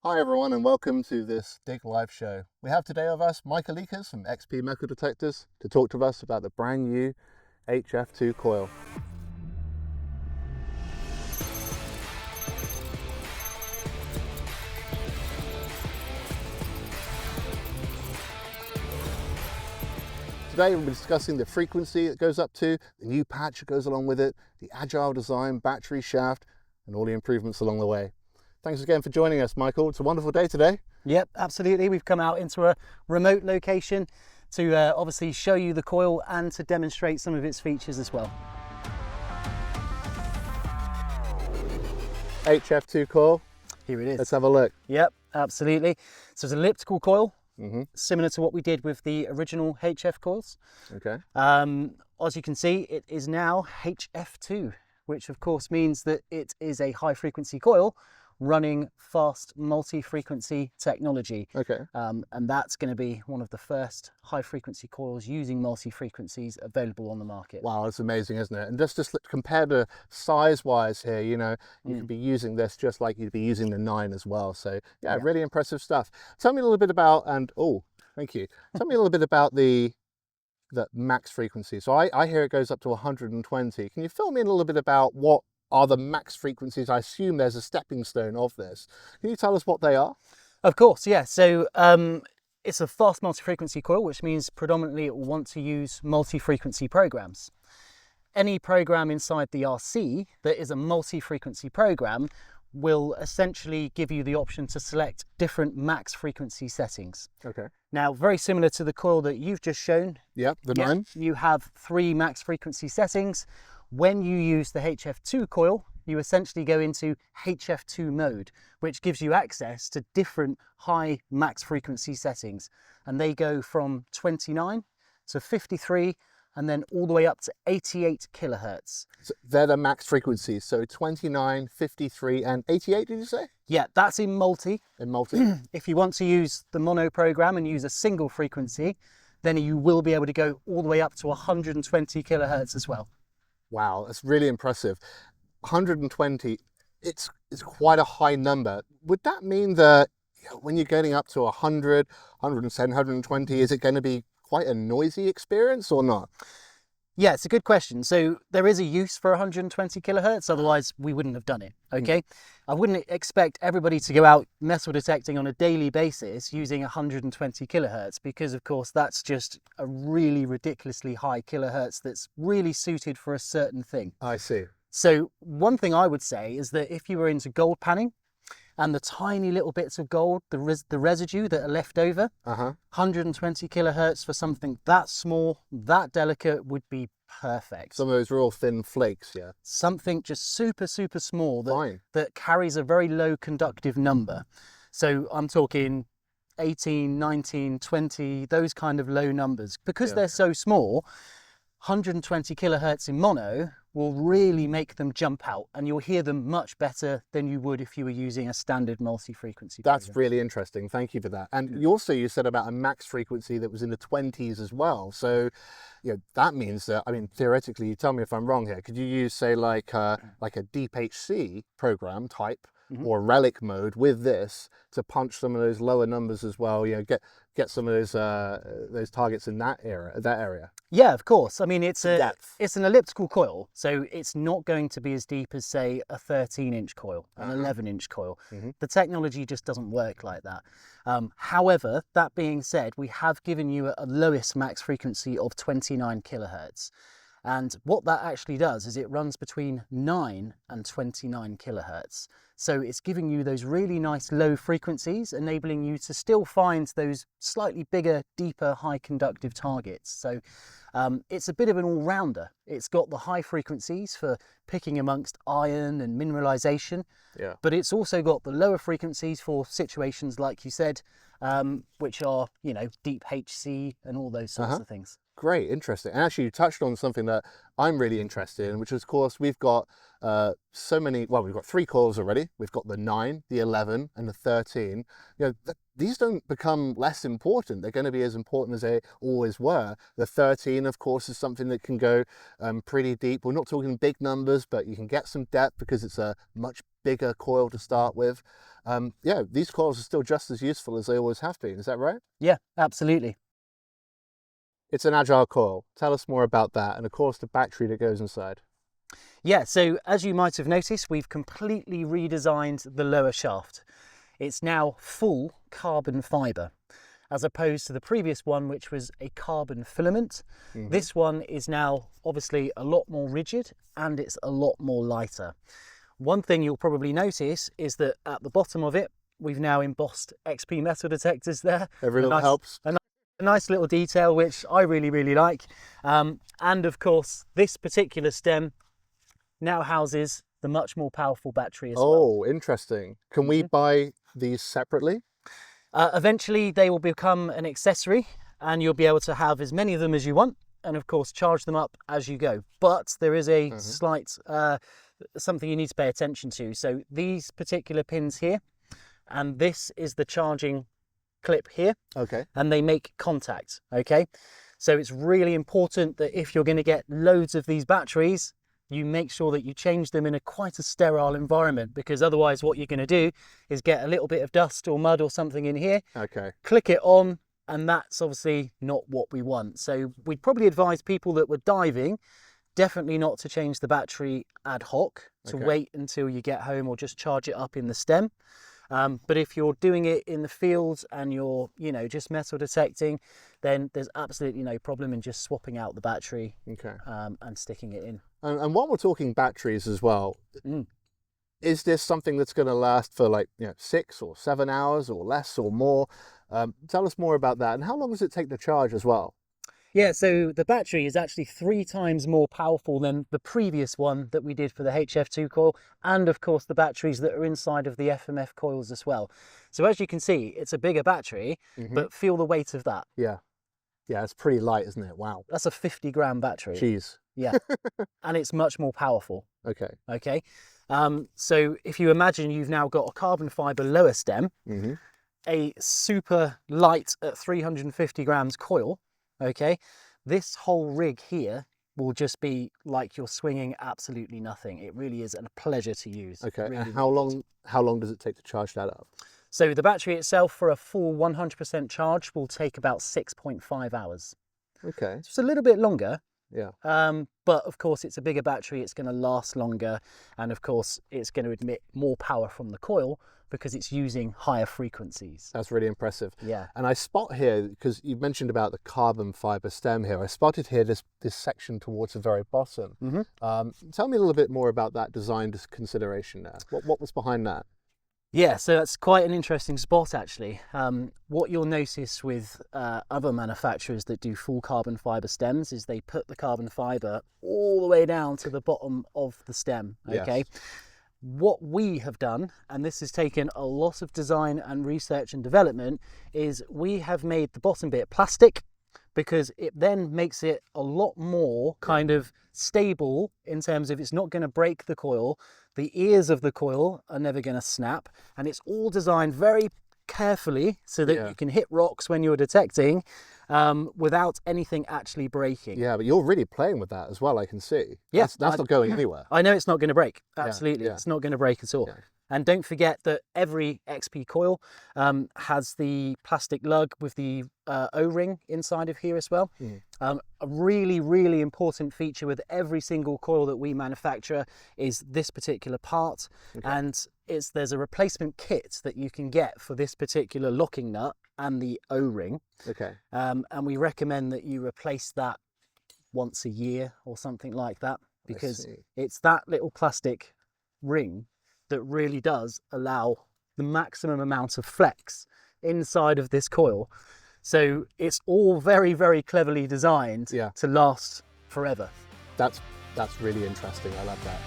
Hi everyone and welcome to this Dig Live show. We have today with us Michael from XP Metal Detectors to talk to us about the brand new HF2 coil. Today we'll be discussing the frequency it goes up to, the new patch that goes along with it, the agile design, battery shaft, and all the improvements along the way. Thanks again for joining us, Michael. It's a wonderful day today. Yep, absolutely. We've come out into a remote location to obviously show you the coil and to demonstrate some of its features as well. HF2 coil. Here it is. Let's have a look. Yep, absolutely. So it's an elliptical coil, similar to what we did with the original HF coils. Okay. As you can see, it is now HF2, which of course means that it is a high frequency coil running fast multi-frequency technology. Okay. And that's going to be one of the first high frequency coils using multi-frequencies available on the market. Wow, that's amazing, isn't it? And just compare the size wise here, you know, you could be using this just like you'd be using the 9 as well. So yeah, really impressive stuff. Tell me a little bit about, thank you. Tell me a little bit about the max frequency. So I hear it goes up to 120. Can you fill me in a little bit about what are the max frequencies? I assume there's a stepping stone of this. Can you tell us what they are? Of course, yeah. So it's a fast multi-frequency coil, which means predominantly it will want to use multi-frequency programs. Any program inside the RC that is a multi-frequency program will essentially give you the option to select different max frequency settings. Okay. Now, very similar to the coil that you've just shown. Yep, the 9. You have 3 max frequency settings. When you use the HF2 coil, you essentially go into HF2 mode, which gives you access to different high max frequency settings. And they go from 29 to 53 and then all the way up to 88 kilohertz. So they're the max frequencies. So 29, 53 and 88, did you say? Yeah, that's in multi. In multi. If you want to use the mono program and use a single frequency, then you will be able to go all the way up to 120 kilohertz as well. Wow, that's really impressive. 120, it's quite a high number. Would that mean that when you're getting up to 100, 110, 120, is it going to be quite a noisy experience or not? Yeah, it's a good question. So there is a use for 120 kilohertz, otherwise we wouldn't have done it, okay? I wouldn't expect everybody to go out metal detecting on a daily basis using 120 kilohertz because of course that's just a really ridiculously high kilohertz that's really suited for a certain thing. I see. So one thing I would say is that if you were into gold panning and the tiny little bits of gold, the residue that are left over, 120 kilohertz for something that small, that delicate would be perfect. Some of those real thin flakes, yeah. Something just super, super small that carries a very low conductive number. So I'm talking 18, 19, 20, those kind of low numbers. Because they're so small, 120 kilohertz in mono will really make them jump out and you'll hear them much better than you would if you were using a standard multi-frequency program. That's really interesting. Thank you for that. And you said about a max frequency that was in the 20s as well. So, that means that, I mean, theoretically, you tell me if I'm wrong here, could you use, say, like a deep HC program type or relic mode with this to punch some of those lower numbers as well, get some of those targets in that area? Yeah, of course. I mean, it's an elliptical coil, so it's not going to be as deep as, say, a 13-inch coil, an 11-inch coil. The technology just doesn't work like that. However, that being said, we have given you a lowest max frequency of 29 kilohertz. And what that actually does is it runs between 9 and 29 kilohertz. So it's giving you those really nice low frequencies, enabling you to still find those slightly bigger, deeper, high conductive targets. So it's a bit of an all-rounder. It's got the high frequencies for picking amongst iron and mineralization, but it's also got the lower frequencies for situations like you said, which are, deep HC and all those sorts of things. Great, interesting. And actually, you touched on something that I'm really interested in, which is, of course, we've got so many. Well, we've got 3 coils already. We've got the 9, the 11, and the 13. These don't become less important. They're going to be as important as they always were. The 13, of course, is something that can go pretty deep. We're not talking big numbers, but you can get some depth because it's a much bigger coil to start with. Yeah, these coils are still just as useful as they always have been. Is that right? Yeah, absolutely. It's an agile coil. Tell us more about that, and of course the battery that goes inside. Yeah, so as you might have noticed, we've completely redesigned the lower shaft. It's now full carbon fibre, as opposed to the previous one, which was a carbon filament. This one is now obviously a lot more rigid and it's a lot more lighter. One thing you'll probably notice is that at the bottom of it, we've now embossed XP Metal Detectors there. Every little helps. A nice little detail, which I really like. And of course, this particular stem now houses the much more powerful battery as well. Oh, interesting. Can we buy these separately? Eventually, they will become an accessory and you'll be able to have as many of them as you want. And of course, charge them up as you go. But there is a slight, something you need to pay attention to. So these particular pins here, and this is the charging clip here, and they make contact. So it's really important that if you're going to get loads of these batteries, you make sure that you change them in quite a sterile environment, because otherwise what you're going to do is get a little bit of dust or mud or something in here, click it on, and that's obviously not what we want. So we'd probably advise people that were diving definitely not to change the battery ad hoc, to wait until you get home or just charge it up in the stem. But if you're doing it in the fields and you're, just metal detecting, then there's absolutely no problem in just swapping out the battery and sticking it in. And while we're talking batteries as well, is this something that's going to last for 6 or 7 hours or less or more? Tell us more about that. And how long does it take to charge as well? Yeah, so the battery is actually 3 times more powerful than the previous one that we did for the HF2 coil, and of course the batteries that are inside of the FMF coils as well. So as you can see, it's a bigger battery, but feel the weight of that. Yeah, it's pretty light, isn't it? Wow. That's a 50-gram battery. Jeez. Yeah, and it's much more powerful. Okay. So if you imagine you've now got a carbon fibre lower stem, a super light at 350 grams coil, this whole rig here will just be like you're swinging absolutely nothing. It really is a pleasure to use. Okay, really and how long does it take to charge that up? So the battery itself for a full 100% charge will take about 6.5 hours. Okay. It's a little bit longer. Yeah. But of course it's a bigger battery, it's going to last longer, and of course it's going to emit more power from the coil because it's using higher frequencies. That's really impressive. Yeah. And I spot here, because you mentioned about the carbon fibre stem here, I spotted here this section towards the very bottom. Tell me a little bit more about that design consideration there. What was behind that? Yeah, so that's quite an interesting spot actually. What you'll notice with other manufacturers that do full carbon fibre stems is they put the carbon fibre all the way down to the bottom of the stem, Yes. What we have done, and this has taken a lot of design and research and development, is we have made the bottom bit plastic, because it then makes it a lot more kind of stable in terms of it's not going to break the coil. The ears of the coil are never going to snap, and it's all designed very carefully so that you can hit rocks when you're detecting without anything actually breaking. Yeah, but you're really playing with that as well, I can see. Yeah, that's not going anywhere. I know it's not going to break. Absolutely. It's not going to break at all. Yeah. And don't forget that every XP coil has the plastic lug with the O-ring inside of here as well. A really, really important feature with every single coil that we manufacture is this particular part. And there's a replacement kit that you can get for this particular locking nut and the O-ring. And we recommend that you replace that once a year or something like that, because it's that little plastic ring that really does allow the maximum amount of flex inside of this coil. So it's all very, very cleverly designed to last forever. That's really interesting. I love that.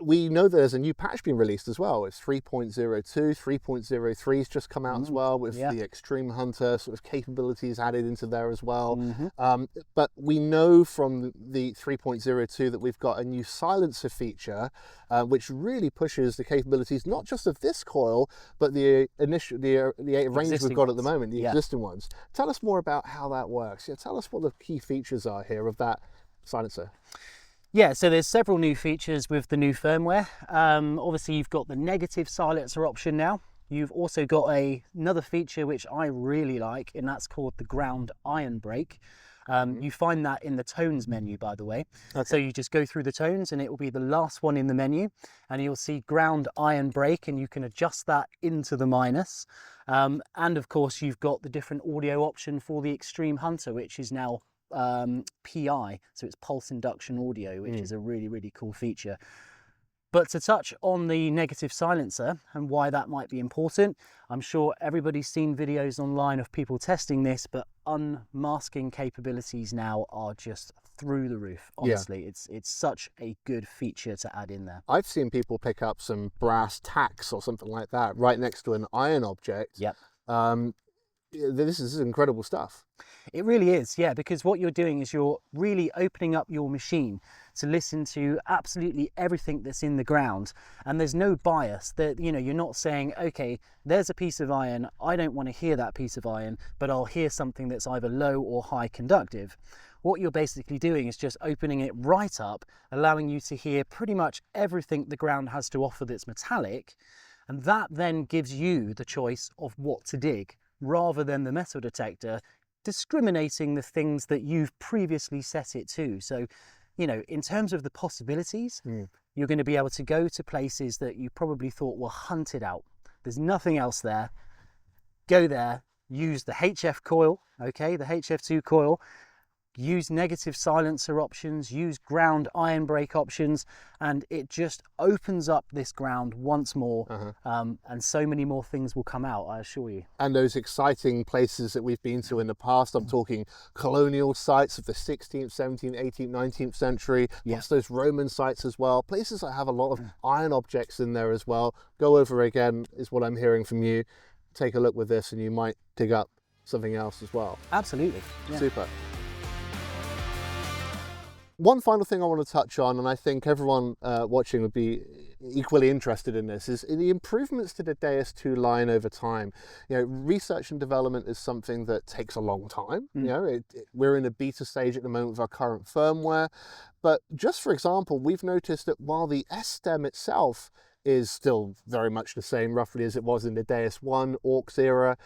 we know there's a new patch being released as well. It's 3.02, 3.03's just come out as well, with the Extreme Hunter sort of capabilities added into there as well. But we know from the 3.02 that we've got a new silencer feature, which really pushes the capabilities not just of this coil, but the range we've got at the moment, the existing ones. Tell us more about how that works. Yeah, tell us what the key features are here of that silencer. Yeah, so there's several new features with the new firmware. Obviously, you've got the negative silencer option now. You've also got another feature which I really like, and that's called the ground iron brake. You find that in the tones menu, by the way. So you just go through the tones and it will be the last one in the menu, and you'll see ground iron brake, and you can adjust that into the minus. And of course, you've got the different audio option for the Extreme Hunter, which is now PI, so it's pulse induction audio, which is a really cool feature. But to touch on the negative silencer and why that might be important, I'm sure everybody's seen videos online of people testing this, but unmasking capabilities now are just through the roof. Honestly, it's such a good feature to add in there. I've seen people pick up some brass tacks or something like that right next to an iron object. This is incredible stuff. It really is, yeah, because what you're doing is you're really opening up your machine to listen to absolutely everything that's in the ground, and there's no bias. That, you know, you're not saying, okay, there's a piece of iron, I don't want to hear that piece of iron, but I'll hear something that's either low or high conductive. What you're basically doing is just opening it right up, allowing you to hear pretty much everything the ground has to offer that's metallic, and that then gives you the choice of what to dig, rather than the metal detector discriminating the things that you've previously set it to. So, you know, in terms of the possibilities, you're going to be able to go to places that you probably thought were hunted out. There's nothing else there. Go there, use the HF coil, okay, the HF2 coil, use negative silencer options, use ground iron brake options, and it just opens up this ground once more. And so many more things will come out, I assure you. And those exciting places that we've been to in the past, I'm talking colonial sites of the 16th, 17th, 18th, 19th century, plus those Roman sites as well, places that have a lot of iron objects in there as well. Go over again is what I'm hearing from you. Take a look with this and you might dig up something else as well. Absolutely. Super. One final thing I want to touch on, and I think everyone watching would be equally interested in this, is in the improvements to the DS2 line over time. You know, research and development is something that takes a long time. You know, we're in a beta stage at the moment with our current firmware. But just for example, we've noticed that while the S-stem itself is still very much the same roughly as it was in the DS1 AUX era,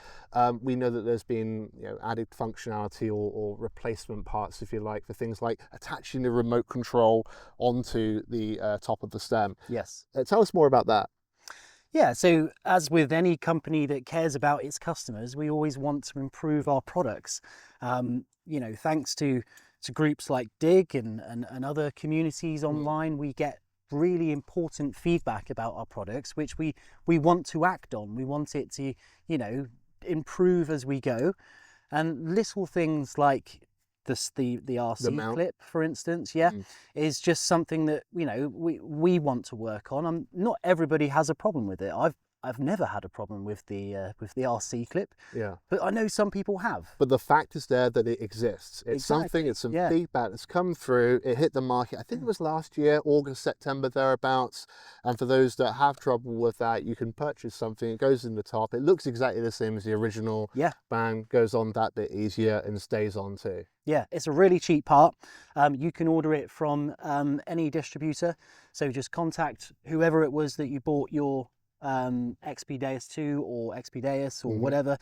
we know that there's been, you know, added functionality or replacement parts, if you like, for things like attaching the remote control onto the top of the stem. Yes. Tell us more about that. Yeah, so as with any company that cares about its customers, we always want to improve our products. You know, thanks to groups like Dig and other communities online, we get really important feedback about our products, which we want to act on. We want it to, you know, improve as we go. And little things like the RC clip, for instance, is just something that, you know, we want to work on. Not everybody has a problem with it. I've never had a problem with the RC clip, but I know some people have. But the fact is there that it exists. It's something, it's some feedback that's come through. It hit the market, I think it was last year, August, September, thereabouts. And for those that have trouble with that, you can purchase something. It goes in the top. It looks exactly the same as the original. Bang, goes on that bit easier and stays on too. Yeah, it's a really cheap part. You can order it from any distributor. So just contact whoever it was that you bought your XP Deus 2 or XP Deus or whatever.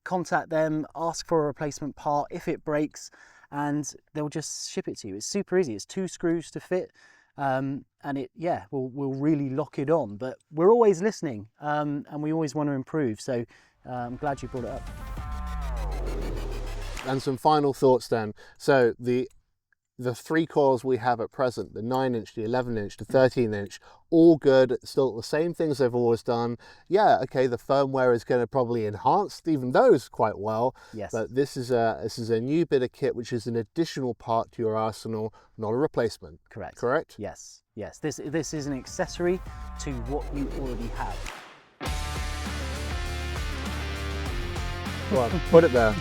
Contact them, ask for a replacement part if it breaks, and they'll just ship it to you. It's super easy. It's 2 screws to fit, and it we'll really lock it on. But we're always listening, and we always want to improve. So I'm glad you brought it up. And some final thoughts then. So the the 3 coils we have at present, the 9-inch, the 11-inch, the 13-inch, all good, still the same things they've always done. Yeah, okay, the firmware is going to probably enhance even those quite well. Yes. But this is a new bit of kit which is an additional part to your arsenal, not a replacement. Correct. Correct? Yes. Yes. This is an accessory to what you already have. Go on, put it there.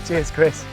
Cheers, Chris.